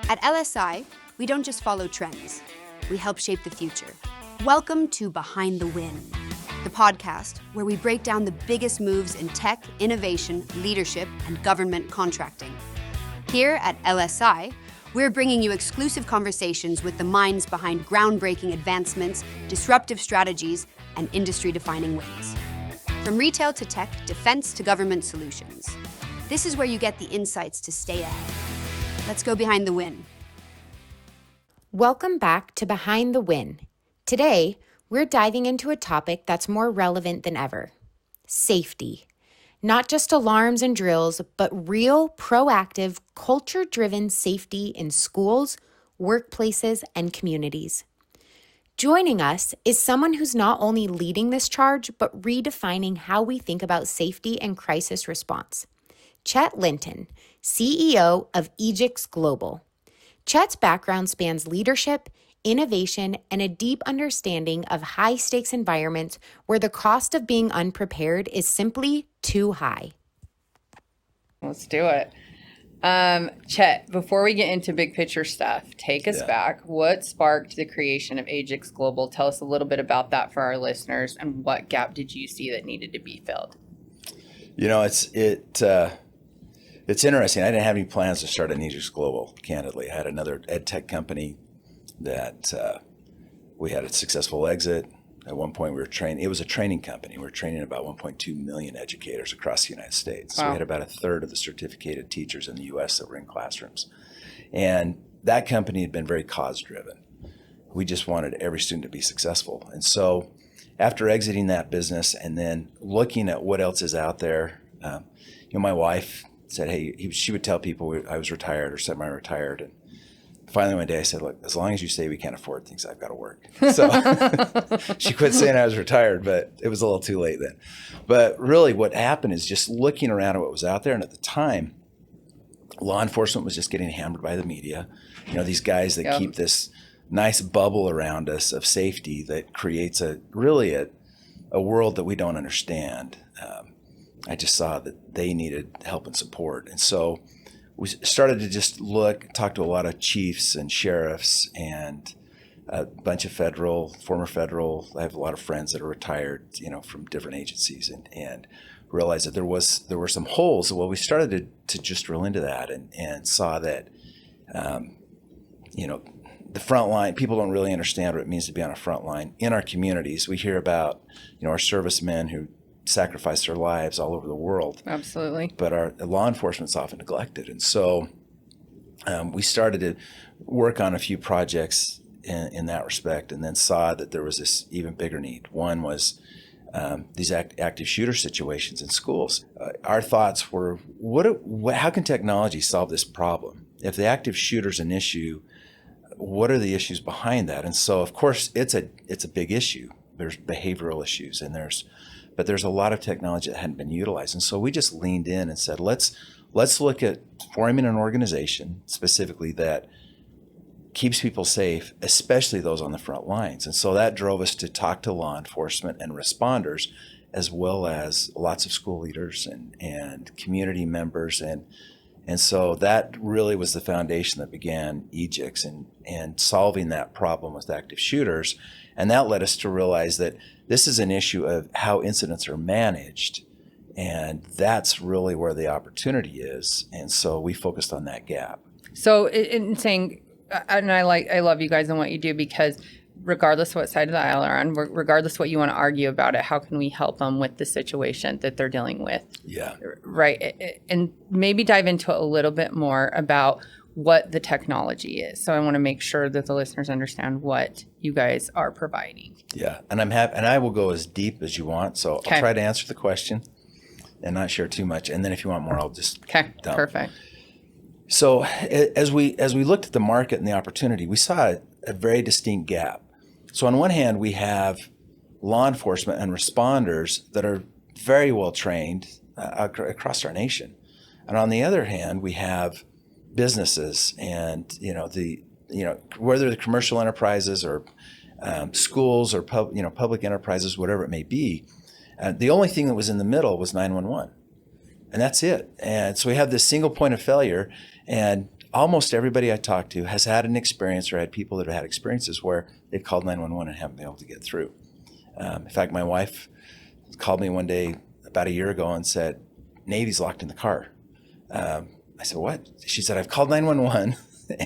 At LSI, we don't just follow trends, we help shape the future. Welcome to Behind the Win, the podcast where we break down the biggest moves in tech, innovation, leadership, and government contracting. Here at LSI, we're bringing you exclusive conversations with the minds behind groundbreaking advancements, disruptive strategies, and industry-defining wins. From retail to tech, defense to government solutions. This is where you get the insights to stay ahead. Let's go behind the win. Welcome back to Behind the Win. Today, we're diving into a topic that's more relevant than ever: safety. Not just alarms and drills, but real, proactive, culture-driven safety in schools, workplaces, and communities. Joining us is someone who's not only leading this charge, but redefining how we think about safety and crisis response. Chet Linton, CEO of Aegix Global. Chet's background spans leadership, innovation, and a deep understanding of high-stakes environments where the cost of being unprepared is simply too high. Let's do it. Chet, before we get into big picture stuff, take us back. What sparked the creation of Aegix Global? Tell us a little bit about that for our listeners, and what gap did you see that needed to be filled? You know, it's interesting. I didn't have any plans to start an Aegix Global, candidly. I had another ed tech company that we had a successful exit. At one point, we were training. It was a training company. We were training about 1.2 million educators across the United States. Wow. So we had about a third of the certificated teachers in the U.S. that were in classrooms. And that company had been very cause-driven. We just wanted every student to be successful. And so after exiting that business and then looking at what else is out there, my wife said, hey, she would tell people I was retired or semi-retired. And finally one day I said, look, as long as you say we can't afford things, I've got to work. So she quit saying I was retired, but it was a little too late then. But really what happened is just looking around at what was out there. And at the time, law enforcement was just getting hammered by the media. You know, these guys that keep this nice bubble around us of safety that creates a world that we don't understand. I just saw that they needed help and support. And so we started to just talk to a lot of chiefs and sheriffs and a bunch of former federal. I have a lot of friends that are retired, from different agencies, and realized that there were some holes. Well, we started to just drill into that and saw that, the front line, people don't really understand what it means to be on a front line. In our communities, we hear about, our servicemen who sacrifice their lives all over the world. Absolutely. But our law enforcement's often neglected. And so we started to work on a few projects in that respect, and then saw that there was this even bigger need. One was these active shooter situations in schools. Our thoughts were, how can technology solve this problem? If the active shooter's an issue, what are the issues behind that? And so, of course, it's a big issue. There's behavioral issues, but there's a lot of technology that hadn't been utilized. And so we just leaned in and said, let's look at forming an organization specifically that keeps people safe, especially those on the front lines. And so that drove us to talk to law enforcement and responders, as well as lots of school leaders and community members. And so that really was the foundation that began Aegix and solving that problem with active shooters. And that led us to realize that this is an issue of how incidents are managed. And that's really where the opportunity is. And so we focused on that gap. So in saying, and I love you guys and what you do, because regardless of what side of the aisle they're on, regardless of what you want to argue about it, how can we help them with the situation that they're dealing with? Yeah. Right. And maybe dive into it a little bit more about what the technology is. So I want to make sure that the listeners understand what you guys are providing. Yeah. And I'm happy, and I will go as deep as you want. So I'll try to answer the question and not share too much. And then if you want more, I'll just dump. Perfect. So as we looked at the market and the opportunity, we saw a very distinct gap. So on one hand, we have law enforcement and responders that are very well trained across our nation. And on the other hand, we have businesses and, whether the commercial enterprises or schools or public enterprises, whatever it may be, the only thing that was in the middle was 911. And that's it. And so we have this single point of failure. And almost everybody I talked to has had an experience or had people that have had experiences where they've called 911 and haven't been able to get through. In fact, my wife called me one day about a year ago and said, Navy's locked in the car. I said, what? She said, I've called 911.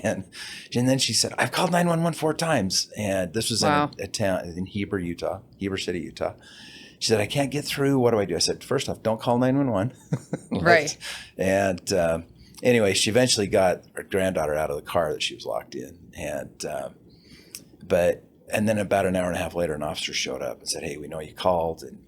and then she said, I've called 911 4 times. And this was Wow. in a town in Heber City, Utah. She said, I can't get through. What do I do? I said, first off, don't call 911. Right. And anyway, she eventually got her granddaughter out of the car that she was locked in. And then about an hour and a half later, an officer showed up and said, hey, we know you called, and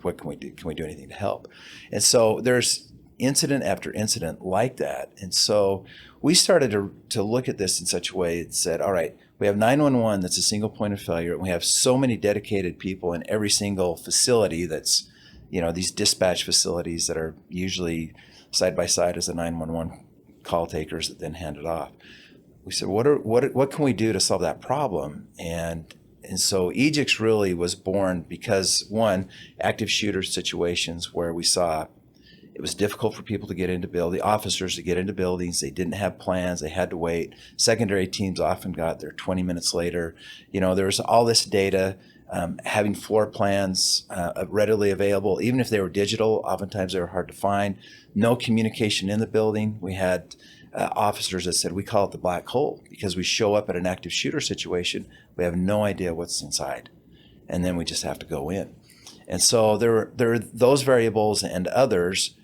what can we do? Can we do anything to help? And so there's incident after incident like that. And so we started to look at this in such a way that said, all right, we have 911 that's a single point of failure, and we have so many dedicated people in every single facility that's, these dispatch facilities that are usually side by side as the 911 call takers that then hand it off. We said, what can we do to solve that problem? And so Aegix really was born because, one, active shooter situations where we saw it was difficult for people to get into the officers to get into buildings. They didn't have plans. They had to wait. Secondary teams often got there 20 minutes later. There was all this data, having floor plans readily available. Even if they were digital, oftentimes they were hard to find. No communication in the building. We had officers that said, we call it the black hole because we show up at an active shooter situation. We have no idea what's inside. And then we just have to go in. And so there are those variables and others.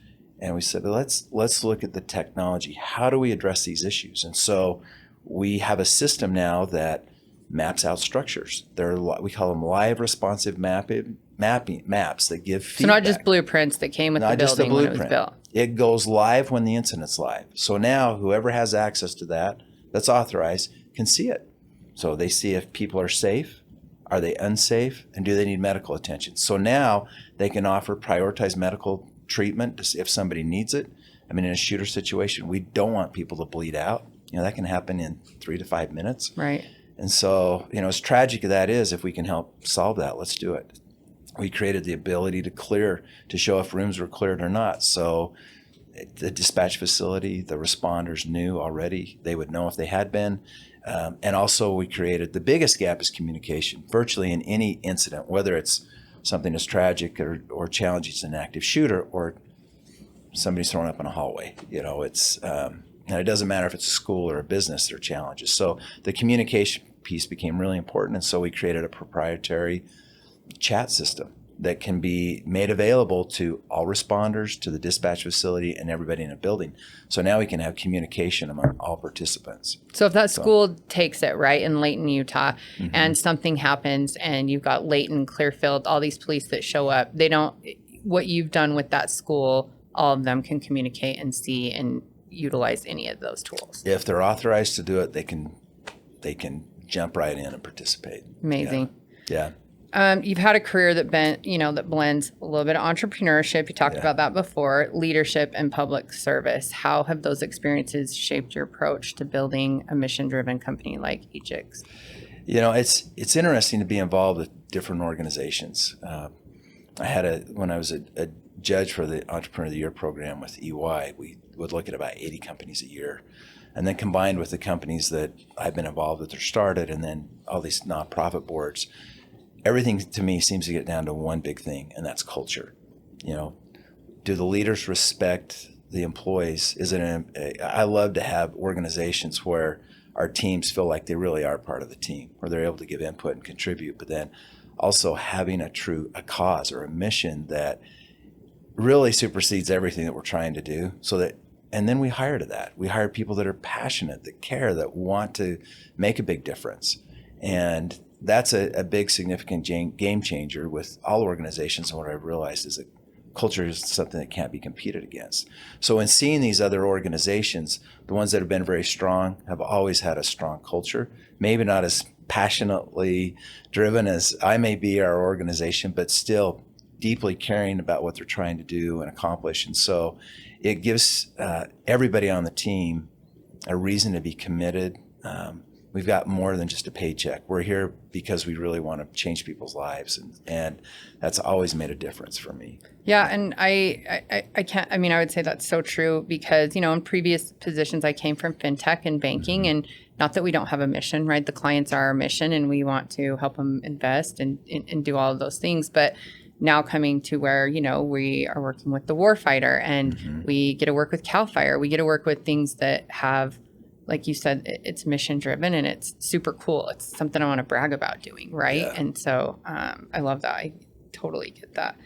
And we said, well, let's look at the technology. How do we address these issues? And so we have a system now that maps out structures. We call them live responsive maps that give feedback. So not just blueprints that came with the building when it was built. It goes live when the incident's live. So now whoever has access to that's authorized, can see it. So they see if people are safe, are they unsafe, and do they need medical attention? So now they can offer prioritized medical treatment to see if somebody needs it. I mean, in a shooter situation, we don't want people to bleed out. That can happen in 3 to 5 minutes. Right. And so, as tragic as that is, if we can help solve that, let's do it. We created the ability to show if rooms were cleared or not. So the dispatch facility, the responders knew already. They would know if they had been. And also we created, the biggest gap is communication. Virtually in any incident, whether it's something as tragic or challenging as an active shooter or somebody's thrown up in a hallway, and it doesn't matter if it's a school or a business, there are challenges. So the communication piece became really important. And so we created a proprietary chat system that can be made available to all responders, to the dispatch facility, and everybody in a building. So now we can have communication among all participants. So if that school takes it, right, in Layton, Utah, and something happens and you've got Layton, Clearfield, all these police that show up, what you've done with that school, all of them can communicate and see and utilize any of those tools. If they're authorized to do it, they can jump right in and participate. Amazing. Yeah. You've had a career that blends a little bit of entrepreneurship. You talked about that before, leadership and public service. How have those experiences shaped your approach to building a mission-driven company like Aegix? It's interesting to be involved with different organizations. When I was a judge for the Entrepreneur of the Year program with EY, we would look at about 80 companies a year. And then combined with the companies that I've been involved with or started, and then all these nonprofit boards, everything to me seems to get down to one big thing, and that's culture. Do the leaders respect the employees? I love to have organizations where our teams feel like they really are part of the team, where they're able to give input and contribute, but then also having a cause or a mission that really supersedes everything that we're trying to do. And then we hire to that. We hire people that are passionate, that care, that want to make a big difference. And that's a big significant game changer with all organizations. And what I've realized is that culture is something that can't be competed against. So in seeing these other organizations, the ones that have been very strong have always had a strong culture, maybe not as passionately driven as I may be, our organization, but still deeply caring about what they're trying to do and accomplish. And so it gives everybody on the team a reason to be committed, We've got more than just a paycheck. We're here because we really want to change people's lives, and that's always made a difference for me. Yeah, and I can't. I mean, I would say that's so true because in previous positions I came from fintech and banking, and not that we don't have a mission, right? The clients are our mission, and we want to help them invest and do all of those things, but now coming to where, we are working with the warfighter and we get to work with CAL FIRE. We get to work with things that have, like you said, it's mission driven and it's super cool. It's something I want to brag about doing. Right. Yeah. And so I love that. I totally get that.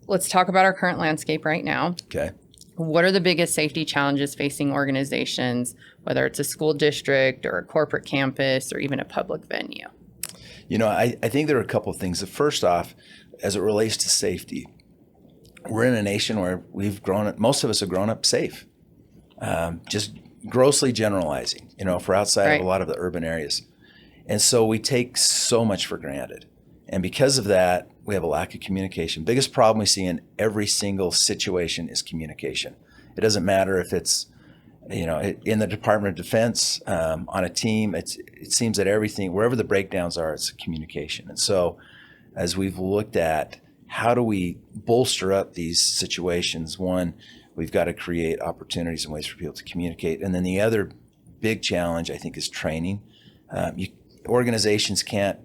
Let's talk about our current landscape right now. Okay. What are the biggest safety challenges facing organizations, whether it's a school district or a corporate campus or even a public venue? I think there are a couple of things. First off, as it relates to safety, we're in a nation where most of us have grown up safe. Just grossly generalizing, if we're outside of a lot of the urban areas. And so we take so much for granted. And because of that, we have a lack of communication. Biggest problem we see in every single situation is communication. It doesn't matter if it's, in the Department of Defense, on a team, it seems that everything, wherever the breakdowns are, it's communication. And so as we've looked at how do we bolster up these situations, one, we've got to create opportunities and ways for people to communicate. And then the other big challenge, I think, is training. Organizations can't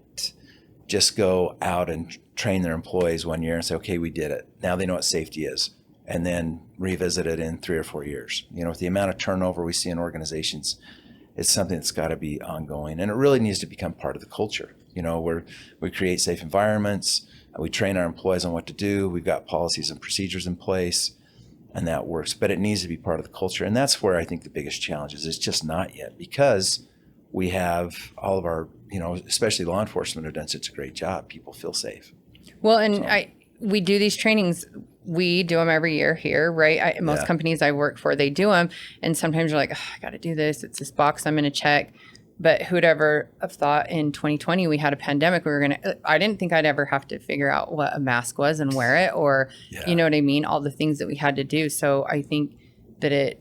just go out and train their employees 1 year and say, okay, we did it. Now they know what safety is, and then revisit it in 3 or 4 years. With the amount of turnover we see in organizations, it's something that's got to be ongoing. And it really needs to become part of the culture, where we create safe environments, we train our employees on what to do, we've got policies and procedures in place, and that works. But it needs to be part of the culture. And that's where I think the biggest challenge is. It's just not yet, because we have all of our, especially law enforcement have done such a great job. People feel safe. Well, and we do these trainings. We do them every year here, right? Most companies I work for, they do them. And sometimes you're like, I got to do this. It's this box I'm going to check. But who'd ever have thought in 2020 we had a pandemic, I didn't think I'd ever have to figure out what a mask was and wear it, or, you know what I mean? All the things that we had to do. So I think that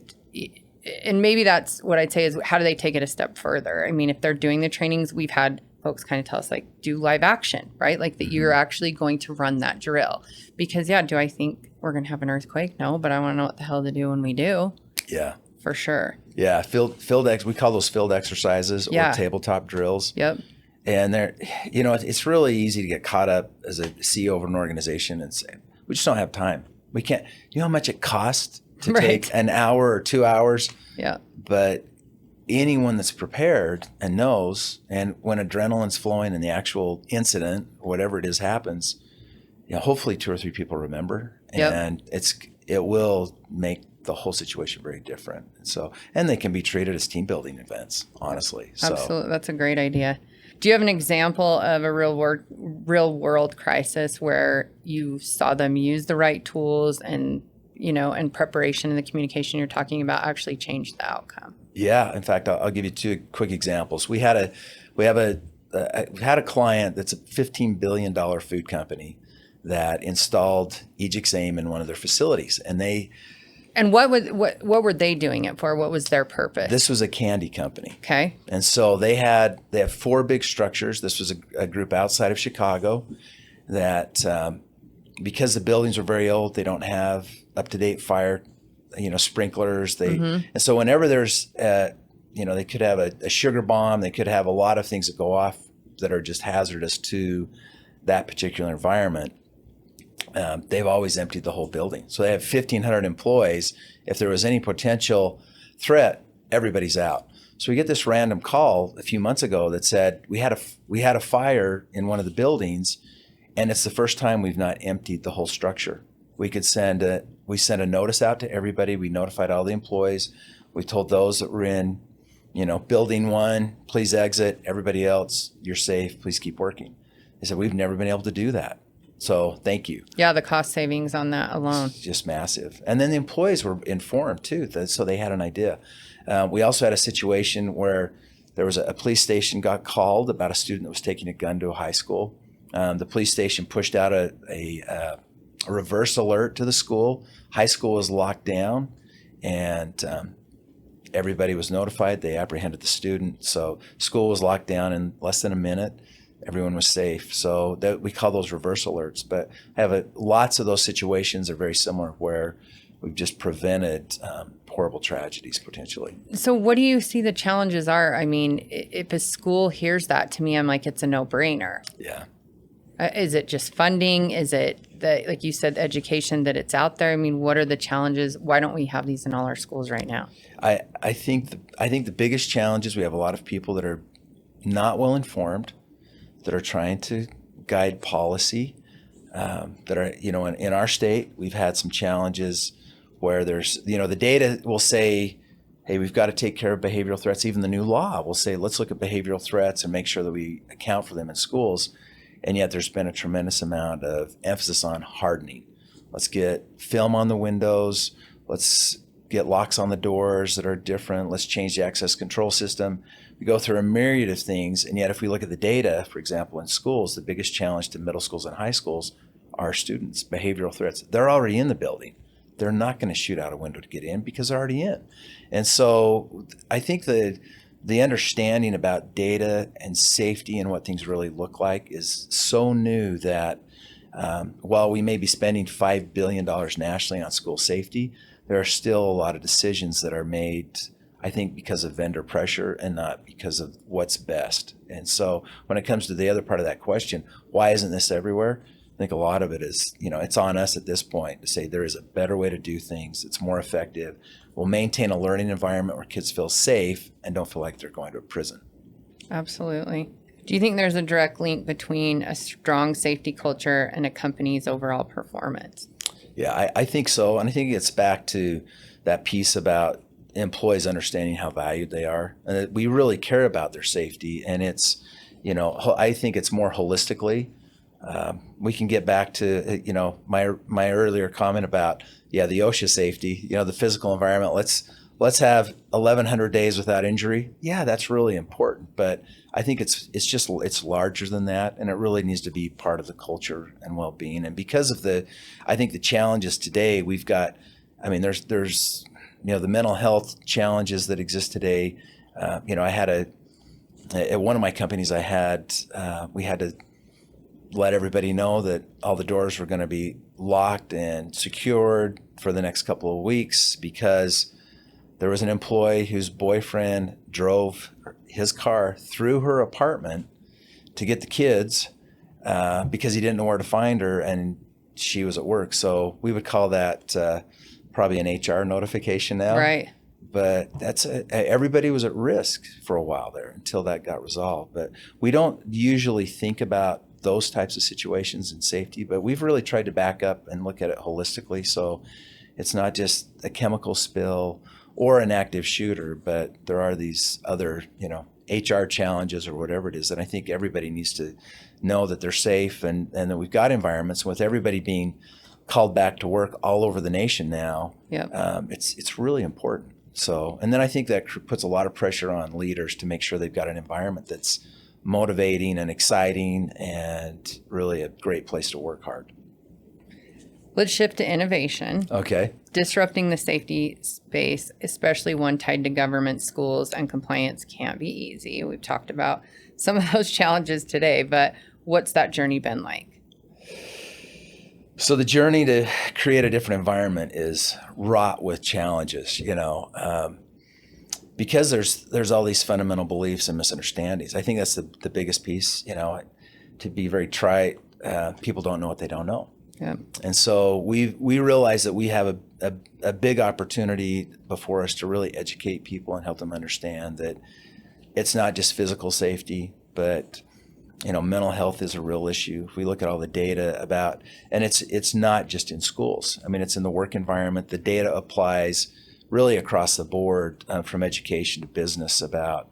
and maybe that's what I'd say is, how do they take it a step further? I mean, if they're doing the trainings, we've had folks kind of tell us, like, do live action, right? Like that you're actually going to run that drill. Because do I think we're going to have an earthquake? No, but I want to know what the hell to do when we do. Yeah. For sure. Yeah. We call those field exercises or tabletop drills. Yep. And it's really easy to get caught up as a CEO of an organization and say, we just don't have time. We can't, how much it costs to take an hour or 2 hours? Yeah. But anyone that's prepared and knows, and when adrenaline's flowing and the actual incident, or whatever it is, happens, hopefully 2 or 3 people remember, and it will make the whole situation very different. And they can be treated as team building events, honestly. Absolutely. That's a great idea. Do you have an example of a real world crisis where you saw them use the right tools and, and preparation and the communication you're talking about actually changed the outcome? Yeah. In fact, I'll give you 2 quick examples. We had a client that's a $15 billion food company that installed Aegix AIM in one of their facilities, and what were they doing it for? What was their purpose? This was a candy company. Okay. And so they have 4 big structures. This was a group outside of Chicago that, because the buildings were very old, they don't have up-to-date fire, sprinklers. And so whenever there's, they could have a sugar bomb, they could have a lot of things that go off that are just hazardous to that particular environment. They've always emptied the whole building. So they have 1,500 employees. If there was any potential threat, everybody's out. So we get this random call a few months ago that said we had a fire in one of the buildings, and it's the first time we've not emptied the whole structure. We sent a notice out to everybody. We notified all the employees. We told those that were in, building 1, please exit. Everybody else, you're safe. Please keep working. They said, we've never been able to do that. So thank you. Yeah, the cost savings on that alone. It's just massive. And then the employees were informed too, so they had an idea. We also had a situation where there was a police station got called about a student that was taking a gun to a high school. The police station pushed out a reverse alert to the school. High school was locked down, and everybody was notified. They apprehended the student. So school was locked down in less than a minute. Everyone was safe. So that we call those reverse alerts. But I have lots of those situations are very similar where we've just prevented horrible tragedies potentially. So what do you see the challenges are? I mean, if a school hears that, to me, I'm like, it's a no-brainer. Yeah. Is it just funding? Is it like you said, education that it's out there? I mean, what are the challenges? Why don't we have these in all our schools right now? I think the biggest challenge is we have a lot of people that are not well informed, that are trying to guide policy, that are, in our state, we've had some challenges where there's, the data will say, hey, we've got to take care of behavioral threats. Even the new law will say, let's look at behavioral threats and make sure that we account for them in schools. And yet there's been a tremendous amount of emphasis on hardening. Let's get film on the windows. Let's get locks on the doors that are different. Let's change the access control system. We go through a myriad of things. And yet if we look at the data, for example, in schools, the biggest challenge to middle schools and high schools are students, behavioral threats. They're already in the building. They're not going to shoot out a window to get in because they're already in. And so I think the understanding about data and safety and what things really look like is so new that while we may be spending $5 billion nationally on school safety, there are still a lot of decisions that are made, I think, because of vendor pressure and not because of what's best. And so when it comes to the other part of that question, why isn't this everywhere? I think a lot of it is, it's on us at this point to say there is a better way to do things. It's more effective. We'll maintain a learning environment where kids feel safe and don't feel like they're going to a prison. Absolutely. Do you think there's a direct link between a strong safety culture and a company's overall performance? Yeah, I think so. And I think it gets back to that piece about employees understanding how valued they are. And that we really care about their safety. And it's, I think it's more holistically. We can get back to, my earlier comment about, the OSHA safety, the physical environment. Let's have 1,100 days without injury. Yeah, that's really important. But I think it's larger than that, and it really needs to be part of the culture and well-being. And because of the challenges today, we've got, there's the mental health challenges that exist today. I had at one of my companies, we had to let everybody know that all the doors were going to be locked and secured for the next couple of weeks because there was an employee whose boyfriend drove his car through her apartment to get the kids because he didn't know where to find her and she was at work. So we would call that probably an HR notification now. Right. But everybody was at risk for a while there until that got resolved. But we don't usually think about those types of situations in safety, but we've really tried to back up and look at it holistically. So it's not just a chemical spill or an active shooter, but there are these other, HR challenges or whatever it is. And I think everybody needs to know that they're safe and that we've got environments with everybody being called back to work all over the nation now. Yep. It's really important. So, and then I think that puts a lot of pressure on leaders to make sure they've got an environment that's motivating and exciting and really a great place to work hard. Let's shift to innovation. Okay. Disrupting the safety space, especially one tied to government, schools, and compliance, can't be easy. We've talked about some of those challenges today, but what's that journey been like? So the journey to create a different environment is wrought with challenges, because there's all these fundamental beliefs and misunderstandings. I think that's the biggest piece, to be very trite, people don't know what they don't know. Yeah. And so we realize that we have a big opportunity before us to really educate people and help them understand that it's not just physical safety, but mental health is a real issue. If we look at all the data about, and it's not just in schools. It's in the work environment. The data applies really across the board, from education to business, about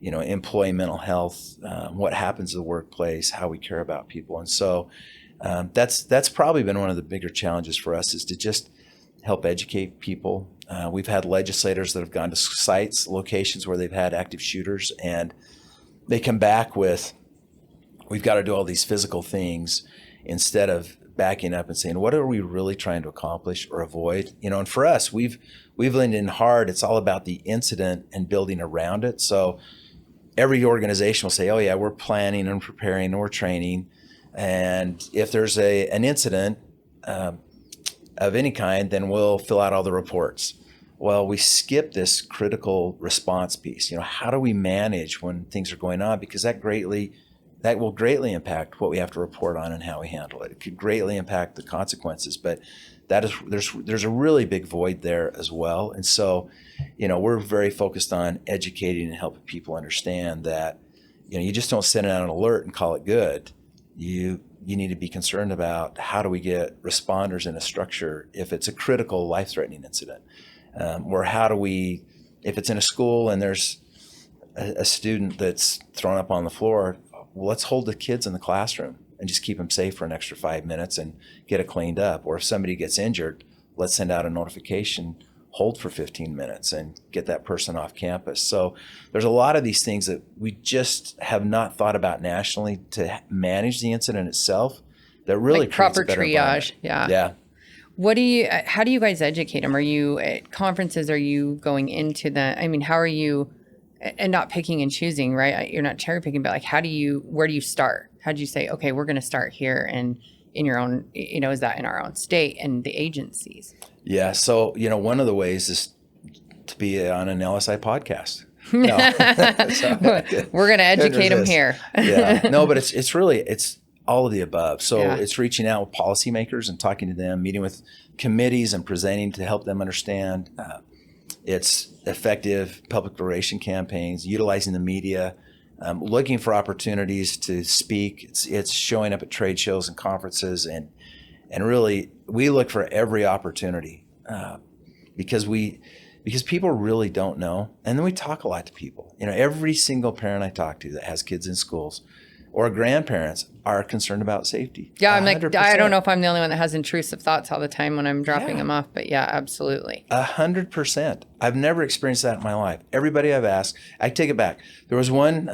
employee mental health, what happens in the workplace, how we care about people. And so that's probably been one of the bigger challenges for us, is to just help educate people. We've had legislators that have gone to sites, locations where they've had active shooters, and they come back with, we've got to do all these physical things instead of backing up and saying, what are we really trying to accomplish or avoid? And for us, we've leaned in hard. It's all about the incident and building around it. So every organization will say, oh yeah, we're planning and preparing and we're training. And if there's an incident of any kind, then we'll fill out all the reports. Well, we skip this critical response piece. How do we manage when things are going on? Because that will greatly impact what we have to report on and how we handle it. It could greatly impact the consequences, but there's a really big void there as well. And so, we're very focused on educating and helping people understand that, you just don't send out an alert and call it good. You need to be concerned about how do we get responders in a structure if it's a critical life-threatening incident. Or how do we, if it's in a school and there's a student that's thrown up on the floor, well, let's hold the kids in the classroom and just keep them safe for an extra 5 minutes and get it cleaned up. Or if somebody gets injured, let's send out a notification, hold for 15 minutes and get that person off campus. So there's a lot of these things that we just have not thought about nationally to manage the incident itself that really like proper triage. Yeah. How do you guys educate them? Are you at conferences? Are you going into that? I mean, how are you, and not picking and choosing, right? You're not cherry picking, but like, where do you start? How do you say, okay, we're going to start here and in your own, is that in our own state and the agencies? Yeah. So, one of the ways is to be on an LSI podcast. No. So, we're going to educate them here. Yeah. No, but it's all of the above. So it's reaching out with policymakers and talking to them, meeting with committees and presenting to help them understand. It's effective public relation campaigns, utilizing the media, looking for opportunities to speak. It's showing up at trade shows and conferences, and really we look for every opportunity because people really don't know. And then we talk a lot to people. Every single parent I talk to that has kids in schools or grandparents are concerned about safety. Yeah, I'm 100%. I don't know if I'm the only one that has intrusive thoughts all the time when I'm dropping them off, but yeah, absolutely. 100%. I've never experienced that in my life. Everybody I've asked, I take it back. There was one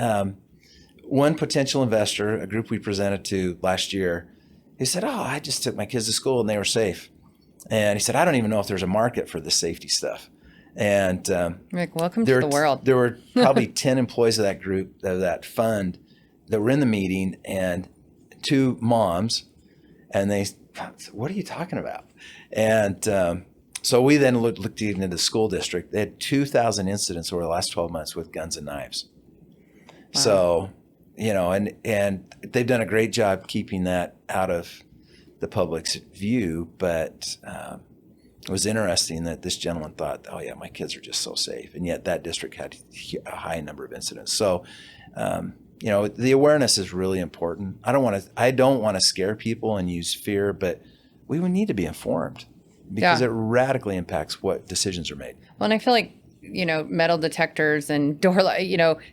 potential investor, a group we presented to last year. He said, I just took my kids to school and they were safe. And he said, I don't even know if there's a market for this safety stuff. And like, welcome to the world. There were probably 10 employees of that group, of that fund, that were in the meeting, and 2 moms, and they said, what are you talking about? And so we then looked into the school district. They had 2,000 incidents over the last 12 months with guns and knives. Wow. So, and they've done a great job keeping that out of the public's view, but it was interesting that this gentleman thought, oh yeah, my kids are just so safe. And yet that district had a high number of incidents. So, the awareness is really important. I don't want to scare people and use fear, but we would need to be informed because it radically impacts what decisions are made. Well, and I feel like, metal detectors and door light,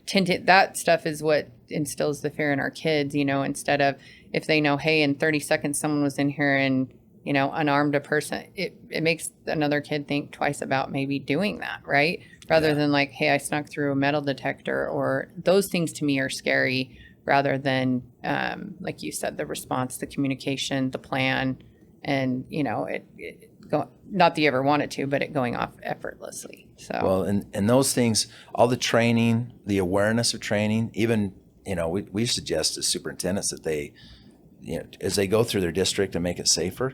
tinted, that stuff is what instills the fear in our kids, instead of if they know, hey, in 30 seconds, someone was in here and, unarmed a person, it makes another kid think twice about maybe doing that, right? Rather than like, hey, I snuck through a metal detector, or those things to me are scary rather than, like you said, the response, the communication, the plan, and, not that you ever wanted to, but it going off effortlessly. So, well, and those things, all the training, the awareness of training, even, we suggest as superintendents that they, as they go through their district and make it safer,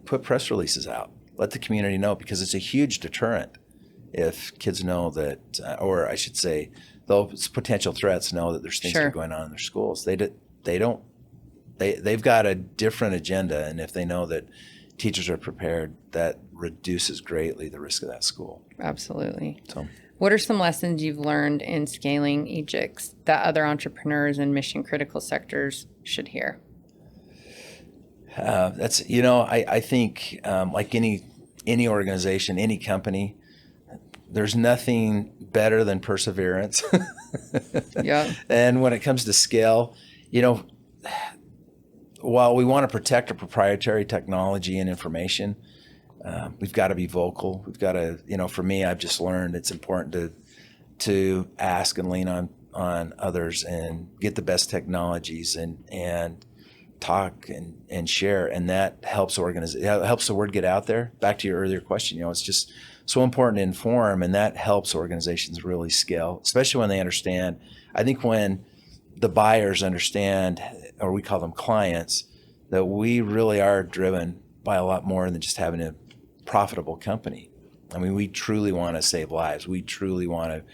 put press releases out, let the community know, because it's a huge deterrent. If kids know that, or I should say, those potential threats know that there's things that are going on in their schools. They've got a different agenda, and if they know that teachers are prepared, that reduces greatly the risk of that school. Absolutely. So, what are some lessons you've learned in scaling Aegix that other entrepreneurs in mission critical sectors should hear? That's I think like any organization, any company, there's nothing better than perseverance. Yeah. And when it comes to scale, while we want to protect our proprietary technology and information, we've got to be vocal. We've got to, for me, I've just learned it's important to ask and lean on others and get the best technologies and talk and share, and that helps helps the word get out there. Back to your earlier question, it's just so important to inform, and that helps organizations really scale, especially when they understand. I think when the buyers understand, or we call them clients, that we really are driven by a lot more than just having a profitable company. I mean, we truly want to save lives. We truly want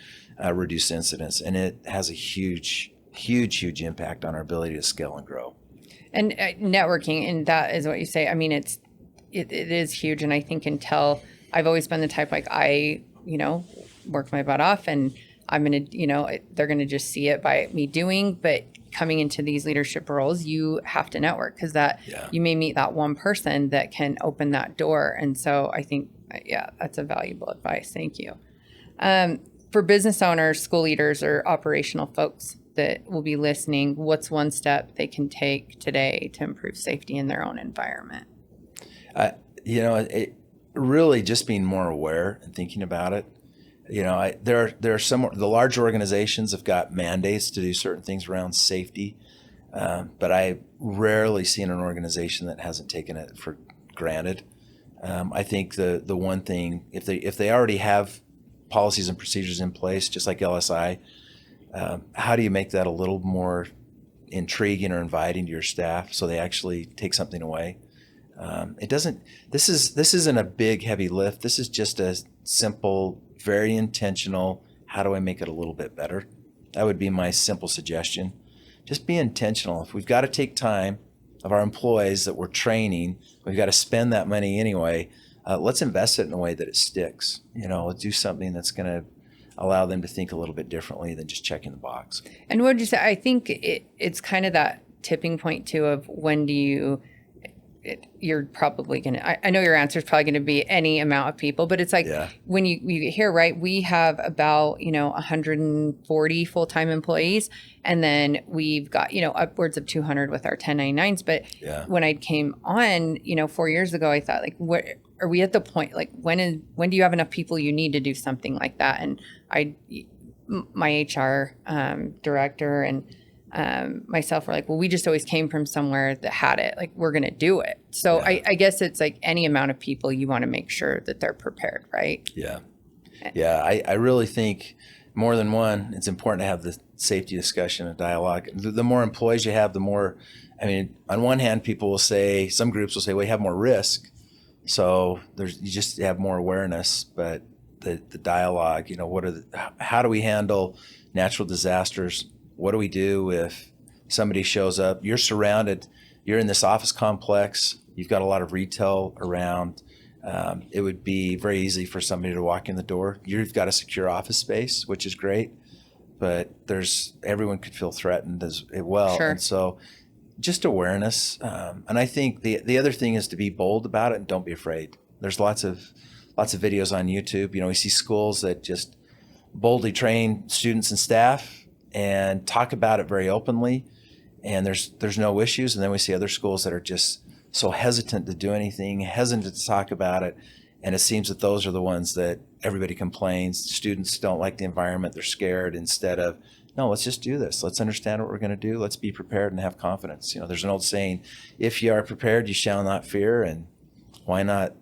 to reduce incidents, and it has a huge impact on our ability to scale and grow. And networking, and that is what you say. I mean, it is huge. And I think until I've always been the type, like I, work my butt off, and I'm going to, they're going to just see it by me doing. But coming into these leadership roles, you have to network, because you may meet that one person that can open that door. And so I think, that's a valuable advice. Thank you. For business owners, school leaders, or operational folks that will be listening, what's one step they can take today to improve safety in their own environment? It really just being more aware and thinking about it. There are the large organizations have got mandates to do certain things around safety, but I rarely seen an organization that hasn't taken it for granted. I think the one thing, if they already have policies and procedures in place, just like LSI, how do you make that a little more intriguing or inviting to your staff so they actually take something away? This isn't a big, heavy lift. This is just a simple, very intentional, how do I make it a little bit better? That would be my simple suggestion. Just be intentional. If we've got to take time of our employees that we're training, we've got to spend that money anyway, let's invest it in a way that it sticks. Let's do something that's going to allow them to think a little bit differently than just checking the box. And what did you say? I think it's kind of that tipping point too of when do you're probably going to, I know your answer is probably going to be any amount of people, but it's like when you hear, right, we have about, 140 full-time employees, and then we've got, upwards of 200 with our 1099s. But when I came on, 4 years ago, I thought, like, what are we at the point, like, when do you have enough people you need to do something like that? And my HR director and myself were like, well, we just always came from somewhere that had it. Like, we're going to do it. So I guess it's like any amount of people, you want to make sure that they're prepared, right? Yeah. I really think more than one, it's important to have the safety discussion and dialogue. The more employees you have, the more, on one hand, people will say, some groups will say, well, you have more risk. So you just have more awareness, but the dialogue, how do we handle natural disasters? What do we do if somebody shows up? You're surrounded, you're in this office complex, you've got a lot of retail around. It would be very easy for somebody to walk in the door. You've got a secure office space, which is great, but everyone could feel threatened as well. Sure. And so just awareness. And I think the other thing is to be bold about it and don't be afraid. There's lots of videos on YouTube. We see schools that just boldly train students and staff and talk about it very openly, and there's no issues. And then we see other schools that are just so hesitant to do anything, hesitant to talk about it, and it seems that those are the ones that everybody complains. Students don't like the environment, they're scared, instead of, no, let's just do this. Let's understand what we're going to do. Let's be prepared and have confidence. There's an old saying, if you are prepared, you shall not fear, and why not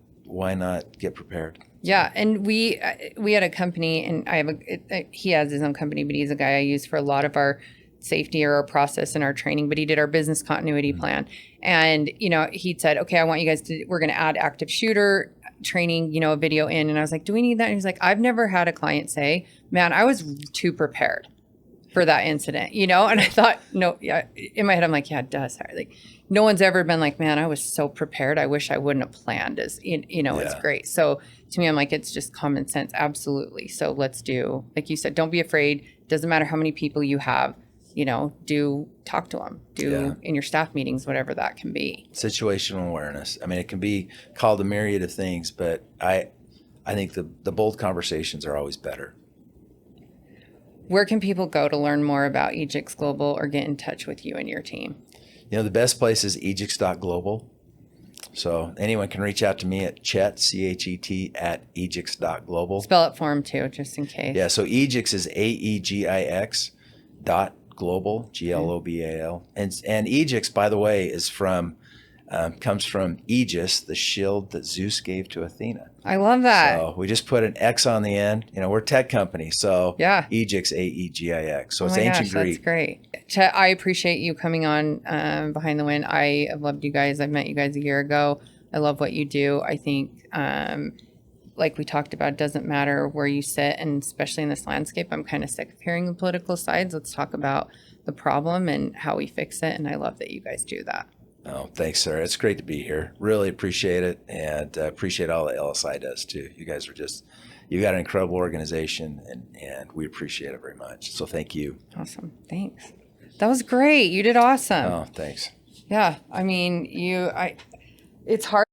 get prepared? Yeah, and we had a company, and he has his own company, but he's a guy I use for a lot of our safety or our process and our training, but he did our business continuity plan. And, he said, okay, I want you guys we're going to add active shooter training, a video in. And I was like, do we need that? And he's like, I've never had a client say, man, I was too prepared for that incident, and I thought, no, in my head, I'm like, yeah, it does. Like, no one's ever been like, man, I was so prepared. I wish I wouldn't have planned it's great. So to me, I'm like, it's just common sense. Absolutely. So let's do, like you said, don't be afraid. Doesn't matter how many people you have, talk to them, in your staff meetings, whatever that can be. Situational awareness. It can be called a myriad of things, but I think the bold conversations are always better. Where can people go to learn more about Aegix Global or get in touch with you and your team? The best place is Aegix.global. So anyone can reach out to me at Chet, CHET, at Aegix.global. Spell it for them too, just in case. Yeah, so Aegix is AEGIX Global, Global. And Aegix, by the way, is comes from Aegis, the shield that Zeus gave to Athena. I love that. So we just put an X on the end. We're a tech company, so yeah. Aegix, Aegix. So oh it's my ancient gosh, Greek. That's great. Chet, I appreciate you coming on Behind the Wind. I have loved you guys. I met you guys a year ago. I love what you do. I think, like we talked about, it doesn't matter where you sit, and especially in this landscape, I'm kind of sick of hearing the political sides. Let's talk about the problem and how we fix it, and I love that you guys do that. Oh, thanks, Sarah. It's great to be here. Really appreciate it, and appreciate all that LSI does too. You guys you got an incredible organization, and we appreciate it very much. So thank you. Awesome. Thanks. That was great. You did awesome. Oh, thanks. Yeah. I mean, it's hard.